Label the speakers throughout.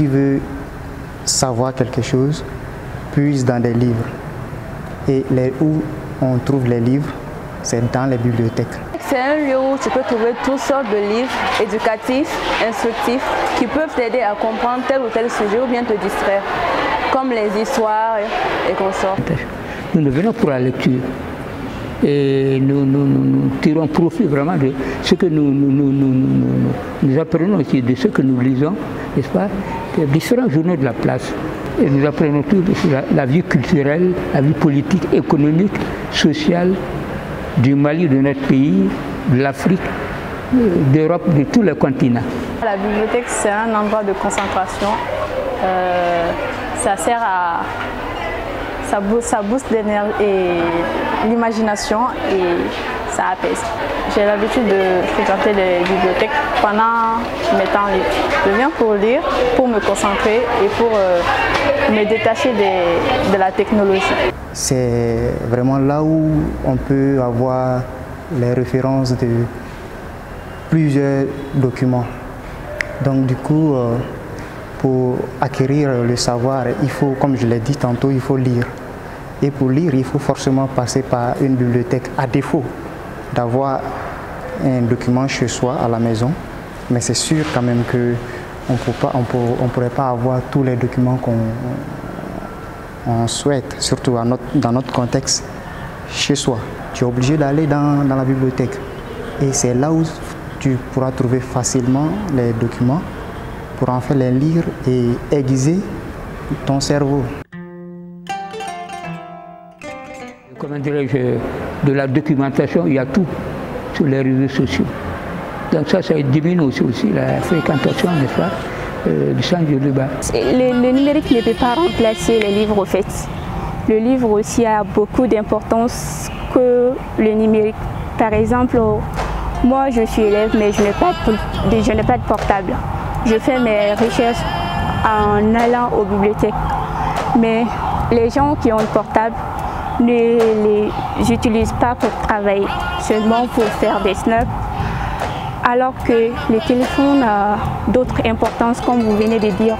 Speaker 1: qui veut savoir quelque chose puise dans des livres. Et où on trouve les livres, c'est dans les bibliothèques.
Speaker 2: C'est un lieu où tu peux trouver toutes sortes de livres éducatifs, instructifs, qui peuvent t'aider à comprendre tel ou tel sujet ou bien te distraire, comme les histoires et consorts.
Speaker 3: Nous venons pour la lecture et nous tirons profit vraiment de ce que nous apprenons aussi, de ce que nous lisons, n'est-ce pas, des différents journaux de la place. Et nous apprenons tout sur la vie culturelle, la vie politique, économique, sociale, du Mali, de notre pays, de l'Afrique, d'Europe, de tous les continents.
Speaker 4: La bibliothèque, c'est un endroit de concentration. Ça sert à... Ça booste l'imagination et ça apaise. J'ai l'habitude de fréquenter les bibliothèques pendant mes temps libres. Je viens pour lire, pour me concentrer et pour me détacher de la technologie.
Speaker 1: C'est vraiment là où on peut avoir les références de plusieurs documents. Donc du coup, pour acquérir le savoir, il faut, comme je l'ai dit tantôt, il faut lire. Et pour lire, il faut forcément passer par une bibliothèque, à défaut d'avoir un document chez soi à la maison. Mais c'est sûr quand même qu'on ne pourrait pas avoir tous les documents qu'on souhaite, surtout dans notre contexte chez soi. Tu es obligé d'aller dans la bibliothèque. Et c'est là où tu pourras trouver facilement les documents pour en faire les lire et aiguiser ton cerveau.
Speaker 3: Comment dirais-je, de la documentation, il y a tout sur les réseaux sociaux. Donc ça diminue aussi la fréquentation, n'est-ce pas, du centre de débat.
Speaker 5: Le numérique ne peut pas remplacer les livres au fait. Le livre aussi a beaucoup d'importance que le numérique. Par exemple, moi je suis élève mais je n'ai pas de portable. Je fais mes recherches en allant aux bibliothèques. Mais les gens qui ont un portable ne les utilisent pas pour travailler, seulement pour faire des snaps. Alors que le téléphone a d'autres importances, comme vous venez de dire,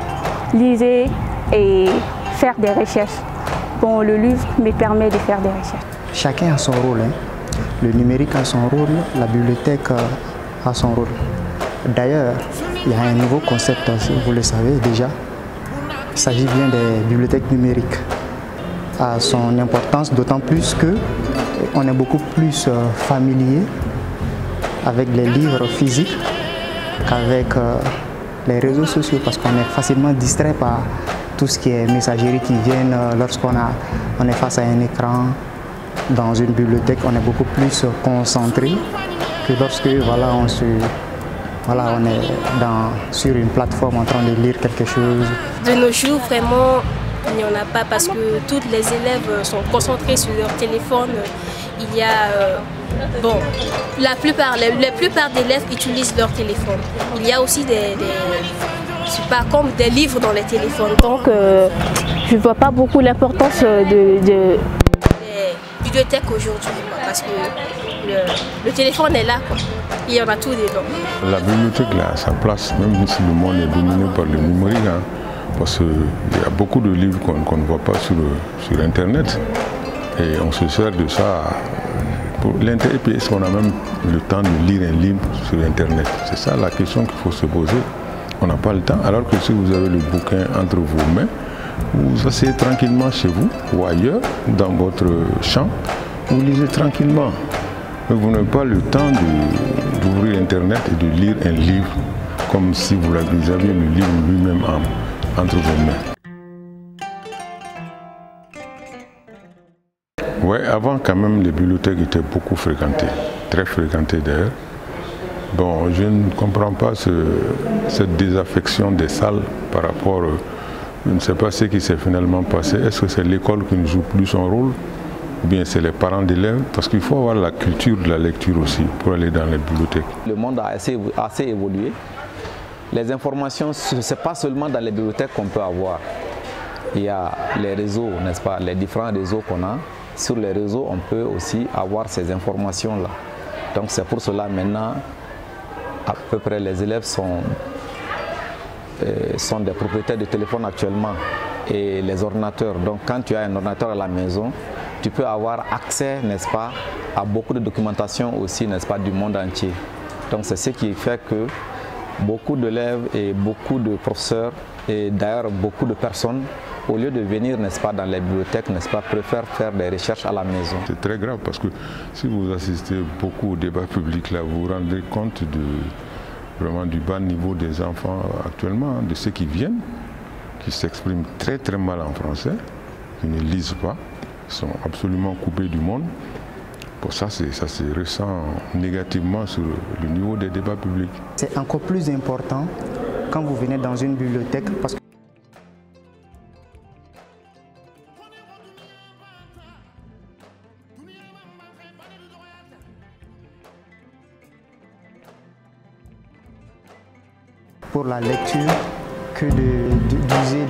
Speaker 5: lisez et faire des recherches. Bon, le livre me permet de faire des recherches.
Speaker 1: Chacun a son rôle. Le numérique a son rôle, la bibliothèque a son rôle. D'ailleurs, il y a un nouveau concept, vous le savez déjà. Il s'agit bien des bibliothèques numériques. À son importance, d'autant plus qu'on est beaucoup plus familier avec les livres physiques qu'avec les réseaux sociaux, parce qu'on est facilement distrait par tout ce qui est messagerie qui vient lorsqu'on est face à un écran. Dans une bibliothèque, on est beaucoup plus concentré que lorsque on est sur une plateforme en train de lire quelque chose.
Speaker 6: De nos jours, vraiment, il n'y en a pas parce que tous les élèves sont concentrés sur leur téléphone. Il y a, la plupart d'élèves utilisent leur téléphone. Il y a aussi comme des livres dans les téléphones.
Speaker 5: Donc, je ne vois pas beaucoup l'importance des
Speaker 6: bibliothèques aujourd'hui, parce que le téléphone est là, quoi. Il y en a tout dedans.
Speaker 7: La bibliothèque a sa place, même si le monde est dominé par le numérique, parce qu'il y a beaucoup de livres qu'on ne voit pas sur Internet. Et on se sert de ça pour l'intérêt, puis est-ce qu'on a même le temps de lire un livre sur Internet? C'est ça la question qu'il faut se poser. On n'a pas le temps, alors que si vous avez le bouquin entre vos mains, vous asseyez tranquillement chez vous ou ailleurs, dans votre champ, vous lisez tranquillement. Mais vous n'avez pas le temps d'ouvrir Internet et de lire un livre comme si vous aviez le livre lui-même entre vos mains. Oui, avant quand même les bibliothèques étaient beaucoup fréquentées, très fréquentées d'ailleurs. Bon, je ne comprends pas cette désaffection des salles par rapport, je ne sais pas ce qui s'est finalement passé. Est-ce que c'est l'école qui ne joue plus son rôle ou bien c'est les parents d'élèves? Parce qu'il faut avoir la culture de la lecture aussi pour aller dans les bibliothèques.
Speaker 8: Le monde a assez évolué. Les informations, ce n'est pas seulement dans les bibliothèques qu'on peut avoir. Il y a les réseaux, n'est-ce pas, les différents réseaux qu'on a. Sur les réseaux, on peut aussi avoir ces informations-là. Donc c'est pour cela maintenant, à peu près les élèves sont sont des propriétaires de téléphone actuellement et les ordinateurs. Donc quand tu as un ordinateur à la maison, tu peux avoir accès, n'est-ce pas, à beaucoup de documentation aussi, n'est-ce pas, du monde entier. Donc c'est ce qui fait que beaucoup d'élèves et beaucoup de professeurs et d'ailleurs beaucoup de personnes, au lieu de venir, n'est-ce pas, dans les bibliothèques, n'est-ce pas, préfèrent faire des recherches à la maison.
Speaker 7: C'est très grave parce que si vous assistez beaucoup au débat public, là, vous vous rendez compte vraiment du bas niveau des enfants actuellement, de ceux qui viennent, qui s'expriment très très mal en français, qui ne lisent pas, qui sont absolument coupés du monde. Pour ça se ressent négativement sur le niveau des débats publics.
Speaker 1: C'est encore plus important quand vous venez dans une bibliothèque parce que pour la lecture que d'user